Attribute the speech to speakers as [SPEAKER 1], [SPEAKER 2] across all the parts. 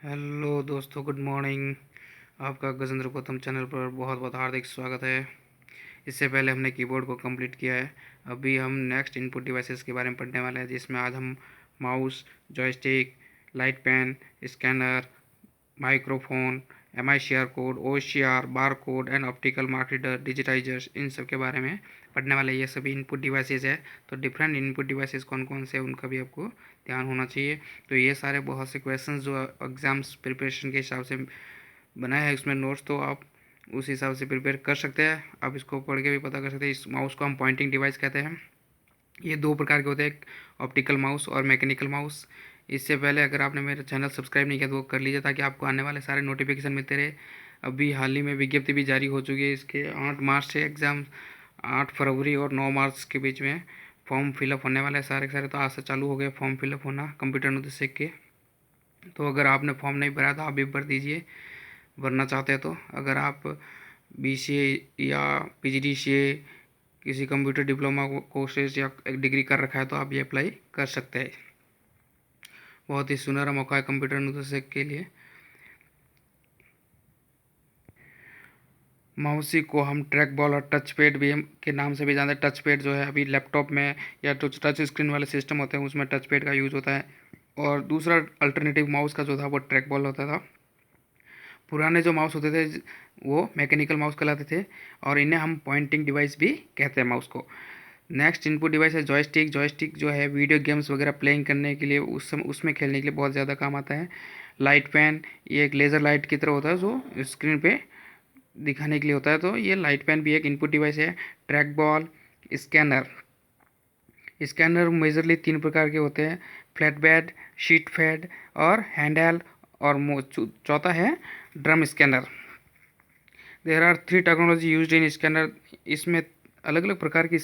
[SPEAKER 1] Hello दोस्तों, good morning. आपका Gajendra Gautam channel पर बहुत बहुत हार्दिक स्वागत है। इससे पहले हमने कीबोर्ड को कंप्लीट किया है। अभी हम नेक्स्ट इनपुट डिवाइसेस के बारे में पढ़ने वाले हैं, जिसमें आज हम mouse, joystick, light pen, scanner, microphone, M I C R code, O C R, bar code and optical mark reader, digitisers, इन सब के बारे में पढ़ने वाले। ये सभी इनपुट डिवाइसेस है। तो डिफरेंट इनपुट डिवाइसेस कौन कौन से हैं उनका भी आपको ध्यान होना चाहिए। तो ये सारे बहुत से क्वेश्चंस जो एग्ज़ाम्स प्रिपरेशन के हिसाब से बनाया है उसमें नोट्स, तो आप उस हिसाब से प्रिपेयर कर सकते हैं। आप इसको पढ़ के भी पता कर सकते हैं। इस माउस को हम पॉइंटिंग डिवाइस कहते हैं। ये दो प्रकार के होते हैं, ऑप्टिकल माउस और मैकेनिकल माउस। इससे पहले अगर आपने मेरा चैनल सब्सक्राइब नहीं किया तो वो कर लीजिए, ताकि आपको आने वाले सारे नोटिफिकेशन मिलते रहे। अभी हाल ही में विज्ञप्ति भी जारी हो चुकी है इसके। 8 मार्च से एग्ज़ाम, 8 फरवरी और 9 मार्च के बीच में फॉर्म फिलअप होने वाले हैं सारे के सारे। तो आज से चालू हो गए फॉर्म फिलअप होना कंप्यूटर नुस्खे के। तो अगर आपने फॉर्म नहीं भरा तो आप भी भर दीजिए, भरना चाहते हैं तो। अगर आप BCA या PGDCA, किसी कंप्यूटर डिप्लोमा कोर्सेज या एक डिग्री कर रखा है तो आप ये अप्लाई कर सकते हैं। बहुत ही सुनहरा मौका है कंप्यूटर नुस्खे के लिए। माउसी को हम ट्रैक बॉल और टच पैड भी हम के नाम से भी जानते हैं। टच पैड जो है अभी लैपटॉप में या जो टच स्क्रीन वाले सिस्टम होते हैं उसमें टच पैड का यूज़ होता है। और दूसरा अल्टरनेटिव माउस का जो था वो ट्रैक बॉल होता था। पुराने जो माउस होते थे वो मैकेनिकल माउस कहलाते थे, और इन्हें हम पॉइंटिंग डिवाइस भी कहते हैं माउस को। नेक्स्ट इनपुट डिवाइस है जॉयस्टिक। जॉयस्टिक जो है वीडियो गेम्स वगैरह प्लेइंग करने के लिए, उसमें खेलने के लिए बहुत ज़्यादा काम आता है। लाइट पेन, ये एक लेज़र लाइट की तरह होता है जो स्क्रीन पे दिखाने के लिए होता है, तो ये लाइट पेन भी एक इनपुट डिवाइस है। Track ball, scanner. Scanner majorly 3 प्रकार के होते हैं, फ्लैट बेड, शीट फेड और हैंडहेल्ड। और चौथा है drum scanner. There are 3 technology use in scanner. इसमें अलग अलग प्रकार की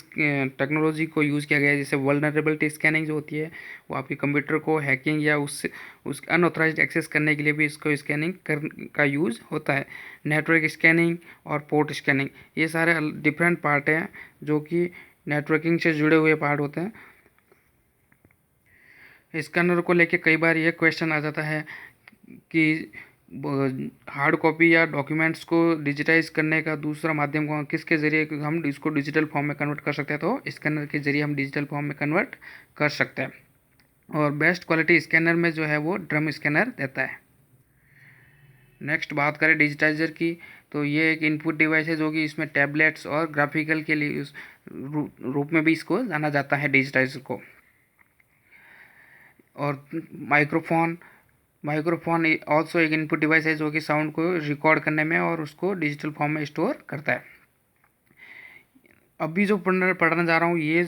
[SPEAKER 1] टेक्नोलॉजी को यूज़ किया गया है। जैसे वल्नरेबिलिटी स्कैनिंग जो होती है वो आपके कंप्यूटर को हैकिंग या उस अनऑथराइज्ड एक्सेस करने के लिए भी इसको स्कैनिंग का यूज़ होता है। नेटवर्क स्कैनिंग और पोर्ट स्कैनिंग, ये सारे डिफरेंट पार्ट हैं जो कि नेटवर्किंग से जुड़े हुए पार्ट होते हैं। स्कैनर को लेके कई बार ये क्वेश्चन आ जाता है कि हार्ड कॉपी या डॉक्यूमेंट्स को डिजिटाइज करने का दूसरा माध्यम कौन, किसके ज़रिए हम इसको डिजिटल फॉर्म में कन्वर्ट कर सकते हैं, तो स्कैनर के ज़रिए हम डिजिटल फॉर्म में कन्वर्ट कर सकते हैं। और बेस्ट क्वालिटी स्कैनर में जो है वो ड्रम स्कैनर देता है। नेक्स्ट बात करें डिजिटाइजर की, तो ये एक इनपुट डिवाइस है जो कि इसमें टैबलेट्स और ग्राफिकल के लिए रूप में भी इसको जाना जाता है डिजिटाइजर को। और माइक्रोफोन। माइक्रोफोन ऑल्सो एक इनपुट डिवाइस है जो कि साउंड को रिकॉर्ड करने में और उसको डिजिटल फॉर्म में स्टोर करता है। अभी जो पढ़ने जा रहा हूँ ये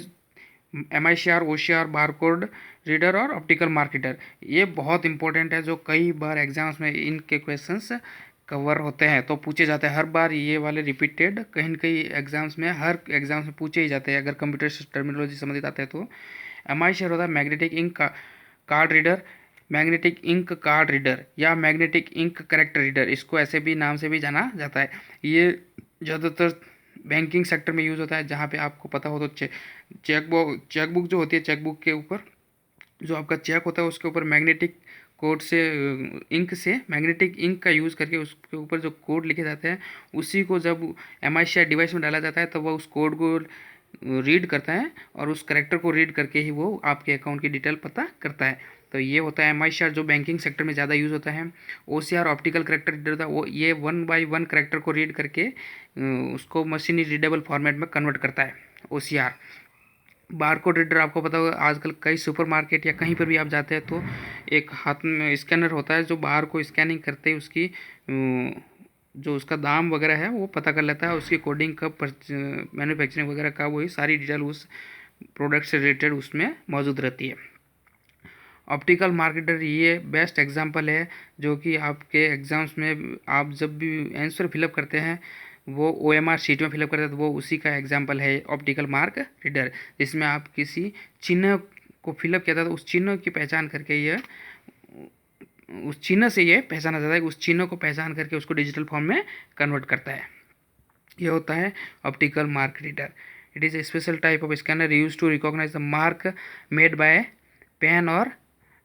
[SPEAKER 1] MICR, OCR, बारकोड रीडर और ऑप्टिकल मार्क रीडर, ये बहुत इंपॉर्टेंट है। जो कई बार एग्जाम्स में इनके क्वेश्चंस कवर होते हैं, तो पूछे जाते हैं हर बार। ये वाले रिपीटेड कहीं न कहीं एग्जाम्स में, हर एग्जाम्स में पूछे ही जाते हैं अगर कंप्यूटर से टर्मिनोलॉजी संबंधित आते हैं तो। MICR होता है magnetic ink card reader, magnetic ink card reader या मैग्नेटिक इंक करेक्टर रीडर, इसको ऐसे भी नाम से भी जाना जाता है। ये ज़्यादातर बैंकिंग सेक्टर में यूज़ होता है, जहाँ पे आपको पता हो तो चेकबुक जो होती है, चेकबुक के ऊपर जो आपका चेक होता है उसके ऊपर मैग्नेटिक कोड से, इंक से, मैग्नेटिक इंक का यूज़ करके उसके ऊपर जो कोड लिखे जाते हैं उसी को जब MICR डिवाइस में डाला जाता है तो वह उस कोड को रीड करता है, और उस करेक्टर को रीड करके ही वो आपके अकाउंट की डिटेल पता करता है। तो ये होता है MICR, जो बैंकिंग सेक्टर में ज़्यादा यूज़ होता है। OCR ऑप्टिकल करेक्टर रीडर था, वो ये 1 by 1 करेक्टर को रीड करके उसको मशीनी रीडेबल फॉर्मेट में कन्वर्ट करता है OCR। बारकोड रीडर आपको पता होगा, आजकल कई सुपरमार्केट या कहीं पर भी आप जाते हैं तो एक हाथ में स्कैनर होता है जो बाहर को स्कैनिंग करते ही उसकी जो उसका दाम वगैरह है वो पता कर लेता है। उसकी कोडिंग कब, मैन्युफैक्चरिंग वगैरह का, वही सारी डिटेल उस प्रोडक्ट से रिलेटेड उसमें मौजूद रहती है। ऑप्टिकल मार्केटर ये बेस्ट एग्जांपल है जो कि आपके एग्ज़ाम्स में आप जब भी आंसर फिलअप करते हैं वो OMR शीट में फिलअप करते हैं, तो वो उसी का एग्जांपल है ऑप्टिकल मार्क रीडर, जिसमें आप किसी चिन्ह को फिलअप किया था तो उस चिन्ह की पहचान करके ये, उस चिन्ह से ये पहचाना जाता है कि उस चिन्ह को पहचान करके उसको डिजिटल फॉर्म में कन्वर्ट करता है। ये होता है optical mark reader. It is a special type of scanner use to recognise the mark made by pen और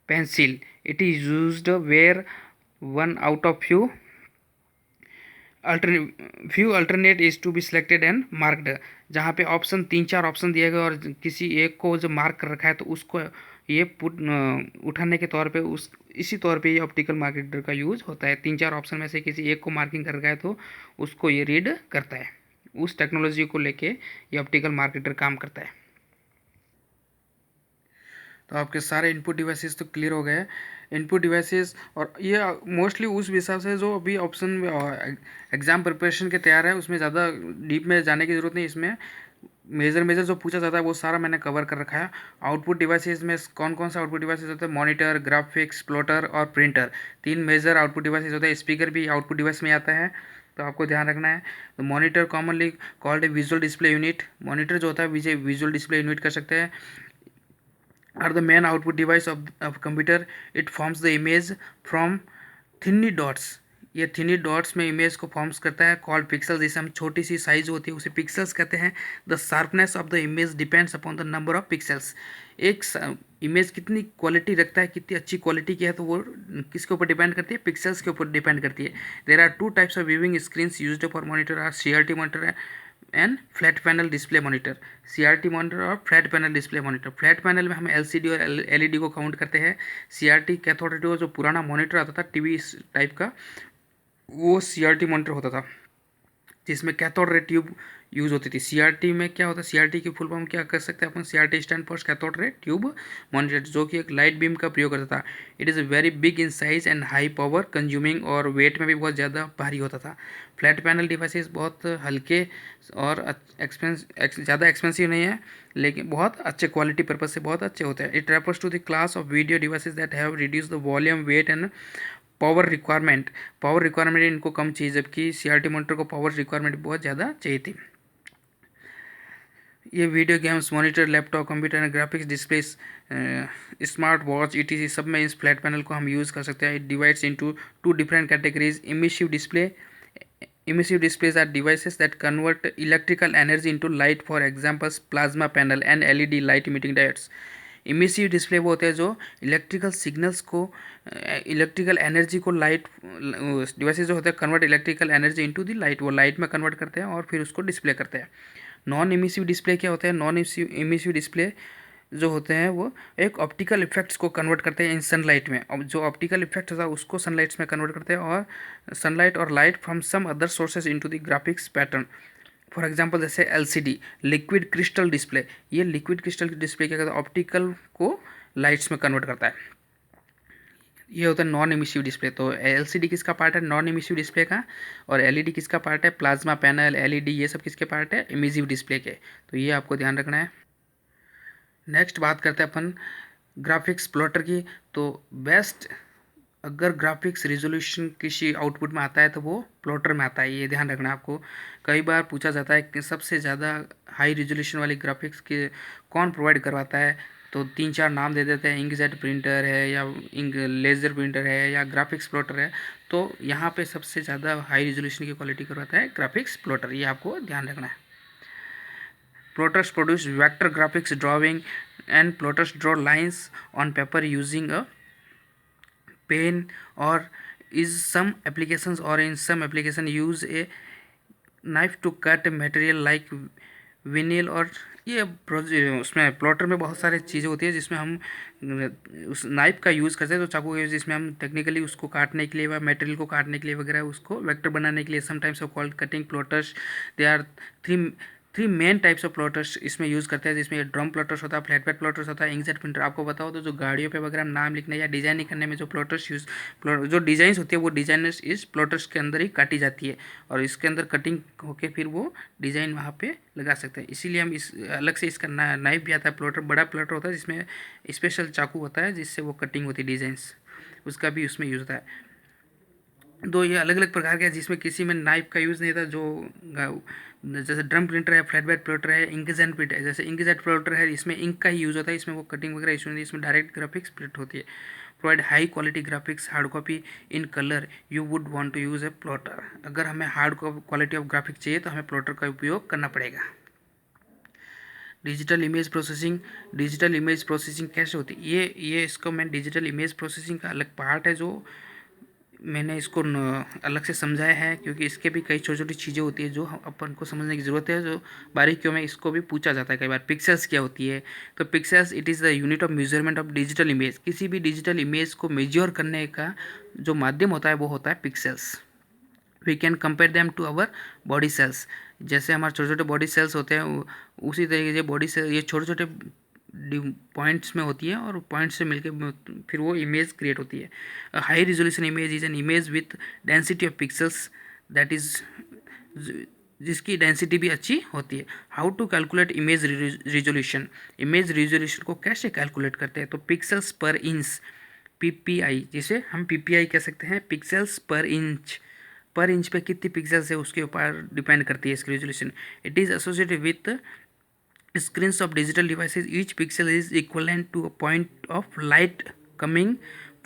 [SPEAKER 1] pencil. It is used where one out of few alternate is to be selected and marked. जहाँ पे option 3-4 option दिए गए और किसी एक को जो मार्क कर रखा है तो उसको ये पुट उठाने के तौर पे उस इसी तौर पे ये ऑप्टिकल मार्केटर का यूज़ होता है। 3-4 ऑप्शन में से किसी एक को मार्किंग कर रखा है तो उसको ये रीड करता है। उस टेक्नोलॉजी को लेके ये ऑप्टिकल मार्केटर काम करता है। तो आपके सारे इनपुट डिवाइसेस तो क्लियर हो गए। इनपुट डिवाइसेस और ये मोस्टली उस हिसाब से जो अभी ऑप्शन एग्ज़ाम प्रिपरेशन के तैयार है उसमें ज़्यादा डीप में जाने की ज़रूरत नहीं। इसमें मेजर जो पूछा जाता है वो सारा मैंने कवर कर रखा है। आउटपुट डिवाइसेस में कौन कौन सा आउटपुट डिवाइसेस होते हैं? मॉनिटर, ग्राफिक्स, प्लॉटर और प्रिंटर, 3 मेजर आउटपुट डिवाइसेस होते हैं। स्पीकर भी आउटपुट डिवाइस में आता है, तो आपको ध्यान रखना है। तो monitor commonly called a visual display unit. Monitor जो होता है विजुअल डिस्प्ले यूनिट कर सकते हैं। Are the main output device of computer. It forms the image from tiny dots. ये थिनी डॉट्स में इमेज को फॉर्म्स करता है कॉल्ड पिक्सल, जिसे हम छोटी सी साइज होती है उसे पिक्सल्स कहते हैं। The sharpness of the image depends upon the number of pixels. एक इमेज कितनी क्वालिटी रखता है, कितनी अच्छी क्वालिटी की है, तो वो किसके ऊपर डिपेंड करती है? पिक्सल्स के ऊपर डिपेंड करती है। There are 2 types of viewing screens used for monitor are CRT monitor and flat panel display monitor. CRT monitor और flat panel display monitor. Flat panel में हम LCD और LED को काउंट करते हैं। CRT कैथोड रे ट्यूब जो पुराना monitor आता था टीवी टाइप का, वो CRT मॉनिटर होता था जिसमें कैथोड रे ट्यूब यूज़ होती थी। CRT में क्या होता है? CRT की फुल फॉर्म क्या कर सकते हैं अपन? CRT stand for cathode ray tube monitor, जो कि एक लाइट बीम का प्रयोग करता था। It is very big in size and high power consuming, और वेट में भी बहुत ज़्यादा भारी होता था। फ्लैट पैनल डिवाइसेस बहुत हल्के और ज़्यादा एक्सपेंसिव नहीं है, लेकिन बहुत अच्छे क्वालिटी पर्पज से बहुत अच्छे होते हैं। It refers to the class of video devices that have reduce the volume, weight and power requirement इनको कम चाहिए, जबकि CRT मॉनिटर को पावर रिक्वायरमेंट बहुत ज़्यादा चाहिए थी। ये video games, monitor, laptop, computer and graphics display, smart watch ETC सब में इस फ्लैट पैनल को हम यूज़ कर सकते हैं। It divides into 2 different categories. Emissive displays are devices that convert electrical energy into light, for example plasma panel and LED light emitting diodes. Emissive display वो होते हैं जो इलेक्ट्रिकल सिग्नल्स को, इलेक्ट्रिकल एनर्जी को light, devices जो होते हैं convert electrical energy into the light, वो लाइट में कन्वर्ट करते हैं और फिर उसको डिस्प्ले करते हैं। नॉन इमिसिव डिस्प्ले क्या होता है? नॉन इमिसिव डिस्प्ले जो होते हैं वो एक ऑप्टिकल इफेक्ट्स को कन्वर्ट करते हैं इन सनलाइट में। अब जो ऑप्टिकल इफेक्ट होता है उसको सनलाइट्स में कन्वर्ट करते हैं, और सनलाइट और light from some other sources into the graphics pattern. For example जैसे LCD, लिक्विड क्रिस्टल डिस्प्ले। ये लिक्विड क्रिस्टल डिस्प्ले क्या करता है? ऑप्टिकल को लाइट्स में कन्वर्ट करता है। ये होता है नॉन इमिसिव डिस्प्ले। तो LCD किसका पार्ट है? नॉन इमिसिव डिस्प्ले का। और LED किसका पार्ट है? प्लाज्मा पैनल, LED, ये सब किसके पार्ट है? इमिसिव डिस्प्ले के। तो ये आपको ध्यान रखना है। नेक्स्ट बात करते हैं अपन ग्राफिक्स प्लॉटर की। तो बेस्ट, अगर ग्राफिक्स रिजोल्यूशन किसी आउटपुट में आता है तो वो प्लॉटर में आता है, ये ध्यान रखना आपको। कई बार पूछा जाता है कि सबसे ज़्यादा हाई रिजोल्यूशन वाली ग्राफिक्स के कौन प्रोवाइड करवाता है, तो 3-4 नाम दे देते हैं। इंकजेट प्रिंटर है, या लेज़र प्रिंटर है, या ग्राफिक्स प्लॉटर है। तो यहाँ पे सबसे ज़्यादा हाई रिजोल्यूशन की क्वालिटी करवाता है ग्राफिक्स प्लॉटर, ये आपको ध्यान रखना है। Plotters produce vector graphics drawing, and plotters draw lines on paper using a pen, or in some application use a knife to cut material like विनिल। और ये उसमें प्लॉटर में बहुत सारे चीज़ें होती है जिसमें हम उस नाइफ का यूज़ करते हैं, तो चाकू का यूज़, जिसमें हम टेक्निकली उसको काटने के लिए व मटेरियल को काटने के लिए वगैरह उसको वेक्टर बनाने के लिए sometimes of called cutting plotters. They are three main types of plotters इसमें यूज़ करते हैं, जिसमें ड्रम प्लॉटर्स होता है, फ्लैट पैड प्लॉटर्स होता है, इंकजेट प्रिंटर। आपको बताओ तो जो गाड़ियों पे वगैरह नाम लिखने या डिज़ाइनिंग करने में जो प्लॉटर्स जो डिज़ाइंस होती है वो डिज़ाइनर्स इस प्लॉटर्स के अंदर ही काटी जाती है, और इसके अंदर कटिंग होके फिर वो डिज़ाइन वहाँ पे लगा सकते हैं। इसीलिए हम इस अलग से इसका नाइफ भी आता है। प्लॉटर बड़ा प्लॉटर होता है जिसमें स्पेशल चाकू होता है जिससे वो कटिंग होती है डिज़ाइंस, उसका भी उसमें यूज़ होता है। दो ये अलग अलग प्रकार के हैं जिसमें किसी में नाइफ का यूज़ नहीं था, जो जैसे ड्रम प्रिंटर है, फ्लैट बेड प्लॉटर है, इंकजेट प्रिंटर है। जैसे इंकजेट प्लॉटर है इसमें इंक का ही यूज़ होता है, इसमें वो कटिंग वगैरह इशू नहीं, इसमें डायरेक्ट ग्राफिक्स प्रिंट होती है। Provide high quality graphics hard copy in colour, you would want to use a plotter. अगर हमें हार्ड क्वालिटी ऑफ ग्राफिक्स चाहिए तो हमें प्लॉटर का उपयोग करना पड़ेगा। डिजिटल इमेज प्रोसेसिंग कैसे होती है? ये इसको मैं डिजिटल इमेज प्रोसेसिंग का अलग पार्ट है जो मैंने इसको अलग से समझाया है क्योंकि इसके भी कई छोटी छोटी चीज़ें होती है जो अपन को समझने की ज़रूरत है, जो बारीकियों में इसको भी पूछा जाता है कई बार। पिक्सेल्स क्या होती है? तो pixels it is the unit of measurement of digital image. किसी भी डिजिटल इमेज को मेजर करने का जो माध्यम होता है वो होता है pixels. We can compare them to our body cells. जैसे हमारे छोटे छोटे बॉडी सेल्स होते हैं उसी तरीके से बॉडी सेल ये छोटे छोटे पॉइंट्स में होती है और पॉइंट से मिलके फिर वो इमेज क्रिएट होती है। High resolution image is an image with density of pixels that is जिसकी डेंसिटी भी अच्छी होती है। How to calculate image resolution? Image resolution को कैसे कैलकुलेट करते हैं? तो पिक्सल्स पर इंच पीपीआई, जिसे हम पीपीआई कह सकते हैं, पिक्सल्स पर इंच पे कितनी पिक्सल्स है उसके ऊपर डिपेंड करती है इसकी resolution. It is associated with screens of digital devices. Each pixel is equivalent to a point of light coming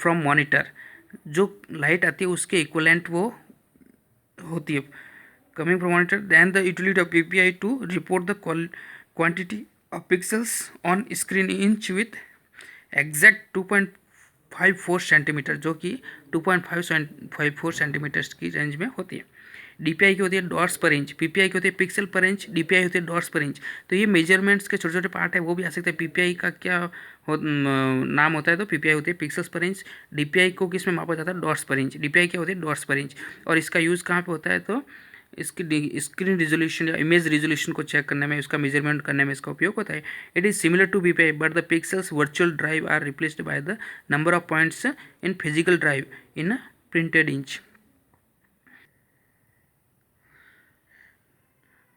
[SPEAKER 1] from monitor. जो लाइट आती है उसके इक्वलेंट वो होती है coming from monitor. Then the utility of PPI to report the quantity of pixels on screen inch with exact 2.54 centimetre, जो कि 2.54 centimetres की रेंज में होती है। डीपीआई की होती है डॉट्स पर इंच, पीपीआई की होती है पिक्सल पर इंच, डीपीआई होती है डॉट्स पर इंच। तो ये मेजरमेंट्स के छोटे छोटे पार्ट है वो भी आ सकते हैं। पीपीआई का क्या नाम होता है? तो पीपीआई होती है पिक्सल्स पर इंच। डीपीआई को किस में मापा जाता है? Dots per inch. डीपीआई क्या होती है? Dots per inch. और इसका यूज़ कहाँ पे होता है? तो इसकी स्क्रीन रिजोल्यूशन या इमेज रिजोल्यूशन को चेक करने में, उसका मेजरमेंट करने में इसका उपयोग होता है। It is similar to PPI but the pixels virtual drive are replaced by the number of points in physical drive in printed inch.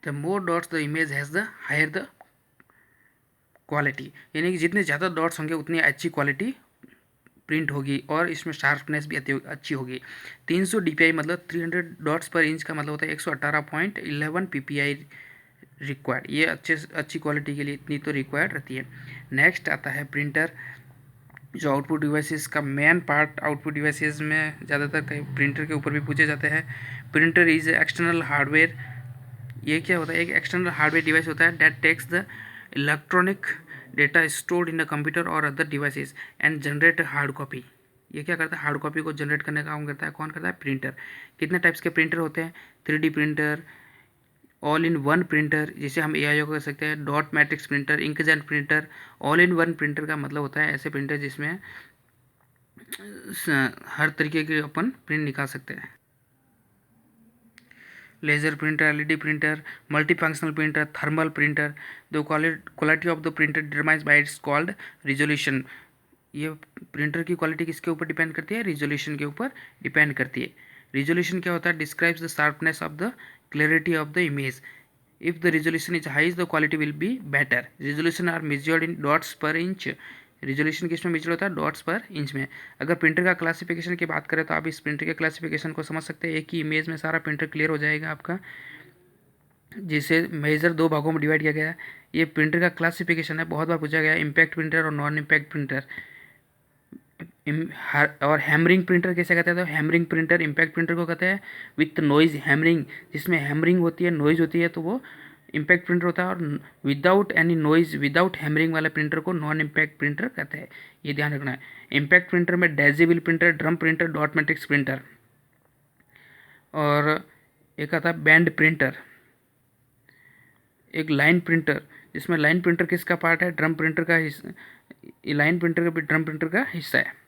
[SPEAKER 1] The more dots the image has the higher the quality, यानी कि जितने ज़्यादा dots होंगे उतनी अच्छी quality print होगी और इसमें शार्पनेस भी अच्छी होगी। 300 डीपीआई मतलब 300 डॉट्स पर इंच का मतलब होता है 118.11 पीपीआई रिक्वायर्ड। ये अच्छी क्वालिटी के लिए इतनी तो रिक्वायर्ड रहती है। नेक्स्ट आता है प्रिंटर, जो आउटपुट डिवाइसेस का मेन पार्ट। आउटपुट डिवाइसेस में ज़्यादातर कई प्रिंटर के ऊपर भी पूछे जाते हैं। Printer is external hardware. ये क्या होता है? एक एक्सटर्नल हार्डवेयर डिवाइस होता है that takes the electronic data stored in the computer और other devices and generate hard copy. ये क्या करता है? हार्ड कॉपी को जनरेट करने का काम करता है। कौन करता है? प्रिंटर। कितने टाइप्स के प्रिंटर होते हैं? 3D printer, all in one printer जिसे हम AIO कह सकते हैं, dot matrix printer, inkjet printer. All in one printer का मतलब होता है ऐसे प्रिंटर जिसमें हर तरीके के अपन प्रिंट निकाल सकते हैं। Laser printer, LED printer, multifunctional printer, thermal printer. The quality of the printer determines by its called resolution. ये प्रिंटर की क्वालिटी किसके ऊपर डिपेंड करती है? रिजोल्यूशन के ऊपर डिपेंड करती है। रिजोल्यूशन क्या होता है? Describes the sharpness of the clarity of the image. If the resolution is high the quality will be better. Resolution are measured in dots per inch. Resolution किस में मेजर होता है? डॉट्स पर इंच में। अगर printer का classification की बात करें तो आप इस प्रिंटर के क्लासिफिकेशन को समझ सकते हैं। एक ही इमेज में सारा प्रिंटर क्लियर हो जाएगा आपका, जिसे मेजर 2 भागों में डिवाइड किया गया है। ये प्रिंटर का क्लासिफिकेशन है, बहुत बार पूछा गया है। इम्पैक्ट प्रिंटर और नॉन इम्पैक्ट प्रिंटर। और हैमरिंग प्रिंटर कैसे कहते हैं? तो हैमरिंग प्रिंटर इम्पैक्ट प्रिंटर को कहते हैं विथ नॉइज हैमरिंग। जिसमें हैमरिंग होती है, नॉइज होती है, तो वो इम्पैक्ट प्रिंटर होता है। और without any noise, without hammering वाले प्रिंटर को नॉन इम्पैक्ट प्रिंटर कहते हैं। ये ध्यान रखना है। इम्पैक्ट प्रिंटर में daisy wheel printer, drum printer, dot matrix printer, और एक आता है बैंड प्रिंटर, एक लाइन प्रिंटर। जिसमें लाइन प्रिंटर किसका पार्ट है? ड्रम प्रिंटर का हिस्सा। लाइन प्रिंटर का भी ड्रम प्रिंटर का हिस्सा है।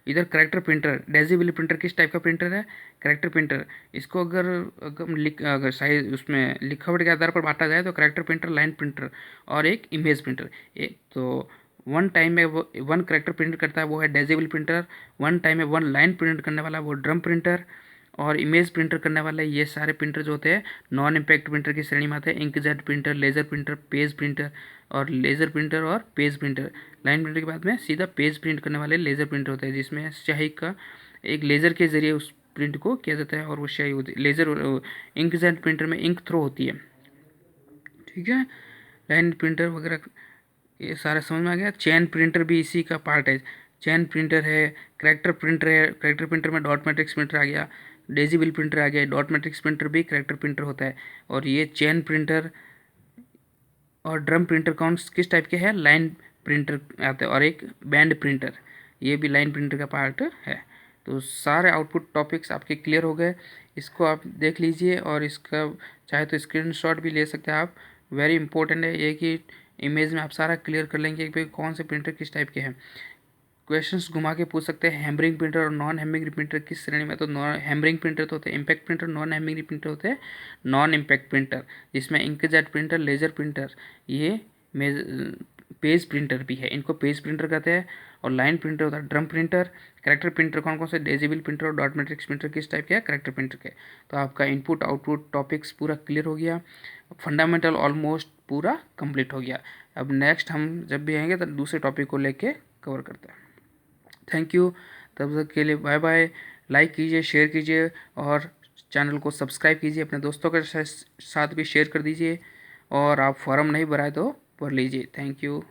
[SPEAKER 1] इधर करेक्टर प्रिंटर, डेजिबल प्रिंटर किस टाइप का प्रिंटर है? Character printer. इसको अगर साइज उसमें लिखावट के आधार पर बांटा जाए तो करेक्टर प्रिंटर, लाइन प्रिंटर और एक इमेज प्रिंटर। एक तो वन टाइम में वो वन करेक्टर प्रिंट करता है वो है डेजिबल प्रिंटर। वन टाइम में वन लाइन प्रिंट करने वाला वो ड्रम प्रिंटर। और इमेज प्रिंटर करने वाले ये सारे प्रिंटर जो होते हैं नॉन इम्पैक्ट प्रिंटर की श्रेणी में आते हैं। Inkjet printer, laser printer, page printer और लेजर प्रिंटर और पेज प्रिंटर। लाइन प्रिंटर के बाद में सीधा पेज प्रिंट करने वाले लेजर प्रिंटर होते हैं, जिसमें स्याही का एक लेजर के जरिए उस प्रिंट को किया जाता है और वो स्याही होती है। लेजर इंकजेट प्रिंटर में इंक थ्रो होती है। ठीक है, लाइन प्रिंटर वगैरह ये सारा समझ में आ गया। चेन प्रिंटर भी इसी का पार्ट है। चेन प्रिंटर है, करेक्टर प्रिंटर है। करेक्टर प्रिंटर में डॉट मैट्रिक्स प्रिंटर आ गया, डेजिबल प्रिंटर आ गया। डॉट मैट्रिक्स प्रिंटर भी करेक्टर प्रिंटर होता है। और ये चेन प्रिंटर और ड्रम प्रिंटर कौन किस टाइप के हैं? लाइन प्रिंटर आते हैं। और एक बैंड प्रिंटर, ये भी लाइन प्रिंटर का पार्ट है। तो सारे आउटपुट टॉपिक्स आपके क्लियर हो गए। इसको आप देख लीजिए और इसका चाहे तो स्क्रीनशॉट भी ले सकते हैं आप। वेरी इंपॉर्टेंट है ये कि इमेज में आप सारा क्लियर कर लेंगे कि भाई कौन से प्रिंटर किस टाइप के हैं। क्वेश्चंस घुमा के पूछ सकते हैं हैमरिंग प्रिंटर और नॉन हैमरिंग प्रिंटर किस श्रेणी में। तो नॉन हैमरिंग प्रिंटर तो होते हैं impact printer, non hammering printer होते हैं नॉन इम्पैक्ट प्रिंटर, जिसमें इंकजेट प्रिंटर, लेजर प्रिंटर, ये पेज प्रिंटर भी है, इनको पेज प्रिंटर कहते हैं। और लाइन प्रिंटर होता है ड्रम प्रिंटर। करेक्टर प्रिंटर कौन कौन से, डेजिबल प्रिंटर और डॉट मैट्रिक्स प्रिंटर किस टाइप के है, करेक्टर प्रिंटर के। तो आपका इनपुट आउटपुट टॉपिक्स पूरा क्लियर हो गया, फंडामेंटल ऑलमोस्ट पूरा कंप्लीट हो गया। अब नेक्स्ट हम जब भी आएंगे तो दूसरे टॉपिक को लेके कवर करते हैं। थैंक यू, तब तक के लिए बाय बाय। लाइक कीजिए, शेयर कीजिए और चैनल को सब्सक्राइब कीजिए, अपने दोस्तों के साथ भी शेयर कर दीजिए। और आप फॉर्म नहीं भराए तो भर लीजिए। Thank you.